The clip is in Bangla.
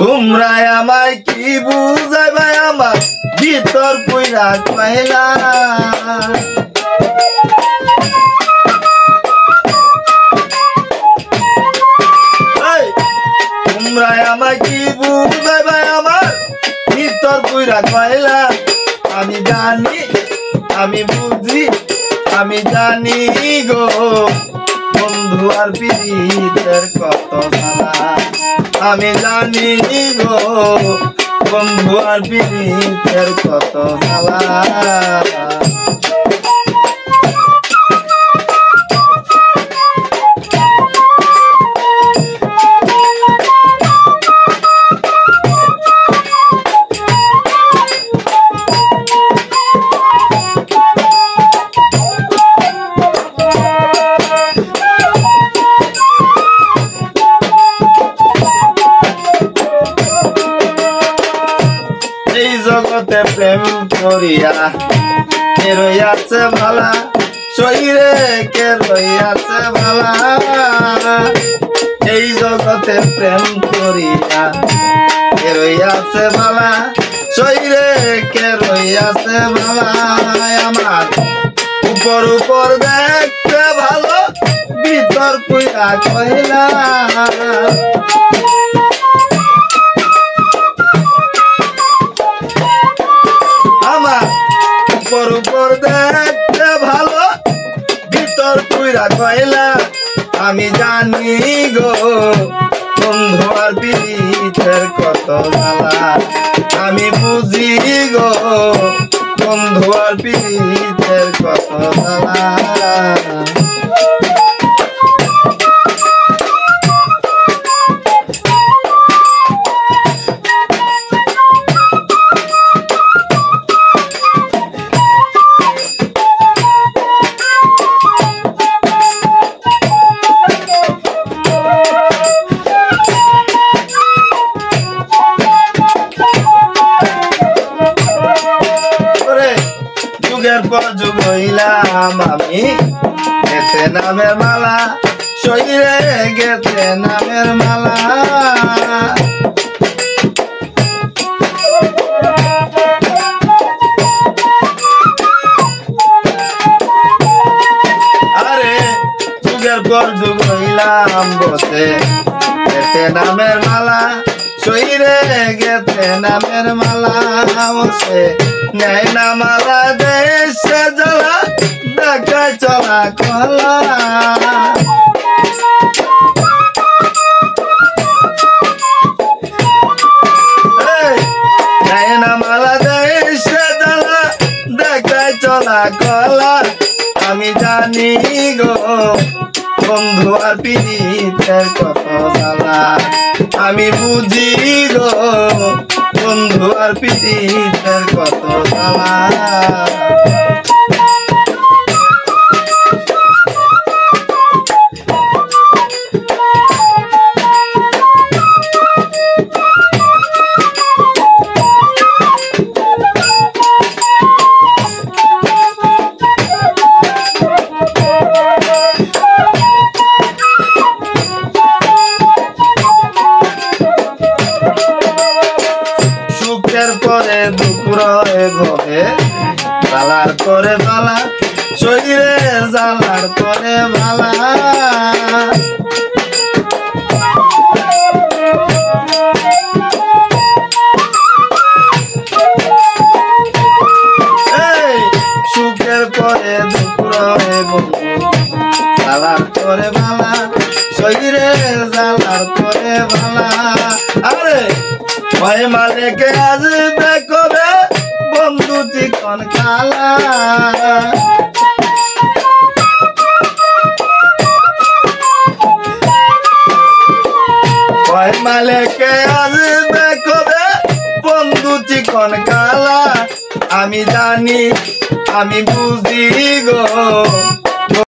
তোমরা আমায় কি বুঝাইবা আমার ভিতর কইরা কইলা তোমরা আমায় কি বুঝাইবা আমার ভিতর কইরা কইলা আমি জানি আমি বুঝি আমি জানি গো বন্ধু আর পীড়িতের কত জ্বালা আমি জানি গো বন্ধু আর পীড়িতের কত জ্বালা এই জগতে প্রেম করিয়া কে রইয়াছে ভালা শরীরে কে রইয়াছে ভালা এই জগতে প্রেম করিয়া কে রইয়াছে ভালা শরীরে কে রইয়াছে ভালা আমার উপর উপর দেখতে ভালো ভিতর কইরা কইলা উপর উপর দেখতে ভালো ভিতর কইরা কইলা আমি জানি গো বন্ধু আর পীড়িতের কত জ্বালা আমি বুঝি গো বন্ধু আর পীড়িতের কত জ্বালা যুগের পর যুগ হইলাম আমি গেতে নামের মালা শরীরে গেতে নামের মালা আরে যুগের পর যুগ হইলাম বসে গেতে নামের মালা শরীরে গেতে নামের মালা বসে নেয় না মালা দেশে জ্বালা দেখায় চলা কলা নেয় না মালা দেশে জ্বালা দেখায় চলা কলা আমি জানি গো বন্ধু আর পীড়িতের কত জ্বালা আমি বুঝি গো বন্ধু আর পীড়িতের কত জ্বালা সুখের পরে দুঃখ রয়ে ভবে জ্বালার পরে বালা শরীরে জ্বালার পরে বালা সুখের পরে দুঃখ রয়ে বন্ধু জ্বালার পরে বালা শরীরে জ্বালার পরে বালা আরে ভয় মালিকে আজ দেখবে বন্ধু চিকন কালা ভয় মালিকে আজ দেখবে বন্ধু চিকন কালা আমি জানি আমি বুঝি গো